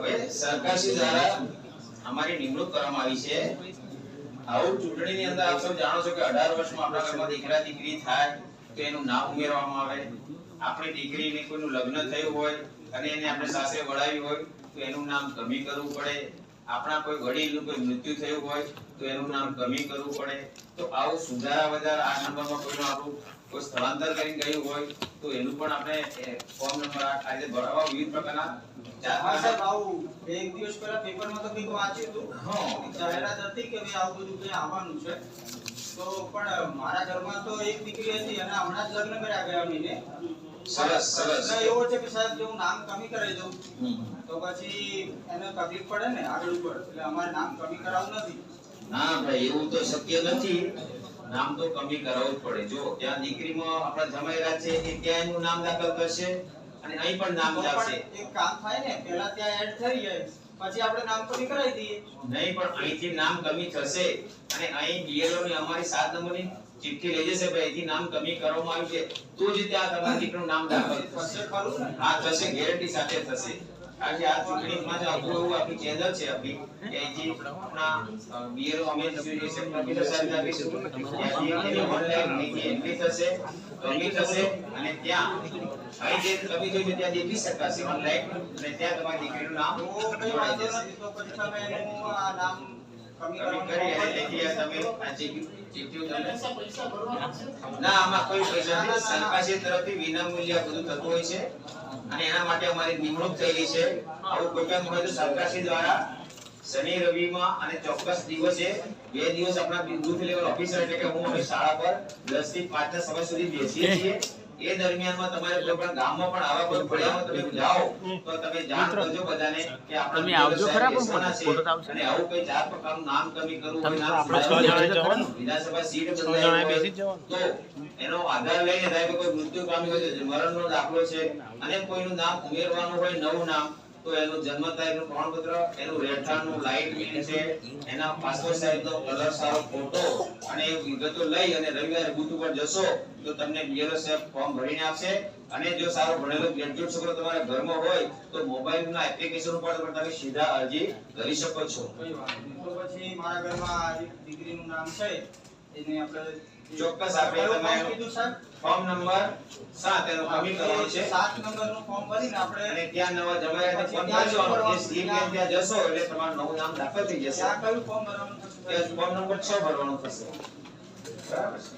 હવે સરકારશ્રી દ્વારા અમારી નિમણૂક કરવામાં આવી છે। આવું ચૂંટણીની અંદર આપ સૌ જાણો છો કે 18 વર્ષમાં આપણા ઘરમાં દીકરા દીકરી થાય તો એનું નામ ઉમેરવામાં આવે। આપણી દીકરીને કોઈનું લગ્ન થયું હોય અને એને આપણે સાસરે વળાવી હોય તો એનું નામ કમી કરવું પડે। આપણા કોઈ વડીલનું કોઈ મૃત્યુ થયું હોય તો એનું નામ કમી કરવું પડે। તો આવું સુધારા વધારા આ નંબરમાં કોઈનું આપણું કોઈ સ્થળાંતર કરીને ગયું હોય તો એનું પણ આપણે ફોર્મ નંબર આ રીતે ભરાવા વિવિધ પ્રકારના સાહેબ આવું એક દિવસ પહેલા પેપરમાં તો કંઈક વાંચ્યું હતું જાહેરાત હતી કે ભાઈ આવું બધું કંઈ આવવાનું છે। તો પણ મારા ઘરમાં તો એક દીકરી હતી અને હમણાં જ લગ્ન કર્યા ગયા મહિને। સરસ સરસ એવો છે કે સાહેબ જો હું નામ કમી કરાવી દઉં તો પછી એને તકલીફ પડે ને આગળ ઉપર, એટલે અમારે નામ કમી કરાવવું નથી। ના ભાઈ એવું તો શક્ય નથી। નામ તો કમી કરાવવું જ પડે। જો ત્યાં દીકરીમાં આપણા જમાઈરા છે એ ત્યાં એનું નામ દાખલ કરશે અને અહીં પણ નામ આવશે। એક કામ થાય ને, પહેલા ત્યાં એડ થઈ જાય પછી આપણે નામ કમી કરાવી દઈએ। નહીં, પણ અહીંથી નામ કમી થશે અને અહીં બીએલઓ ની અમારી 7 નંબરની ચિઠ્ઠી લઈ જશે ભાઈ અહીંથી નામ કમી કરવામાં આવ્યું છે તો જ ત્યાં તમારા દીકરાનું નામ દાખલ થશે। ખરું ને? હા થશે, ગેરંટી સાથે થશે। આજે આ ચૂંટણીમાં જ આપણું એવું આપણી ચેનલ છે આપણી કે અહીંથી આપણા બીએલઓ અમે એસોસિએશન કમિટી સાથે આપીશું ત્યાંથી એની ઓનલાઈન અહીંથી એન્ટ્રી થશે, કમી થશે અને ત્યાં અહીં જે કમી જોઈ છે ત્યાં દેખી શકાશે ઓનલાઈન અને ત્યાં તમારી દીકરીનું નામ તો કઈ વાંધો નથી, તો પછી તમે એનું આ નામ કમી કમી કરી અને તેથી આ તમે આ ચિઠ્ઠીઓ તમે ના આમાં કોઈ પૈસા નથી। સરકારશ્રી તરફથી વિનામૂલ્ય બધું થતું હોય છે અને એના માટે અમારી નિમણૂક થયેલી છે। આવું કોઈ પણ હોય તો સરકારશ્રી દ્વારા શનિ રવિમાં અને ચોક્કસ દિવસે 2 દિવસ આપણા બુથ લેવલ ઓફિસર એટલે કે હું અમે શાળા પર 10 થી 5 ના સમય સુધી બેસીએ છીએ। એ દરમિયાનમાં તમારે કોઈ પણ ગામમાં પણ આવા કોઈ ફળિયામાં તમે જાઓ તો તમે જાણ કરજો બધાને કે આપણે તમે આવજો ખરા પણ ફોટો આવશે અને આવું કોઈ 4 પ્રકારનું નામ કમી કરવું હોય નામ આપણે 6 જણા જવાનું વિધાનસભા સીટ 6 જણા બેસી જ જવાનું તો એનો આધાર લઈને થાય કે કોઈ મૃત્યુ પામ્યું હોય તો મરણનો દાખલો છે અને કોઈનું નામ ઉમેરવાનું હોય નવું નામ તો એનું જન્મ તારીખનું પ્રમાણપત્ર, એનું રહેઠાણનું લાઇટ બિલ છે, એના પાસપોર્ટ સાઇઝનો કલર સારો ફોટો અને એ વિગતો લઈ અને રવિવારે બુથ ઉપર જશો તો તમને બીએલઓ સાહેબ ફોર્મ ભરીને આપશે। અને જો સારો ભણેલો ગ્રેજ્યુએટ છોકરો તમારા ઘરમાં હોય તો મોબાઈલના એપ્લિકેશન ઉપર તમે સીધા અરજી કરી શકો છો। કઈ વાત નહીં, તો પછી મારા ઘરમાં દીકરીનું નામ છે એને આપણે ચોક્કસ આપણે તમે કીધું સાહેબ ફોર્મ નંબર 7 એનો કમી કરવાનો છે 7 નંબરનું ફોર્મ ભરીને આપણે અને ત્યાં નવા જમાઈને ફોન કરજો એ સ્લીપ લઈને ત્યાં જશો એટલે તમારું નવું નામ દાખલ થઈ જશે। ત્યાં કયું ફોર્મ ભરવાનું થશે? ફોર્મ નંબર 6 ભરવાનું થશે। બરાબર છે।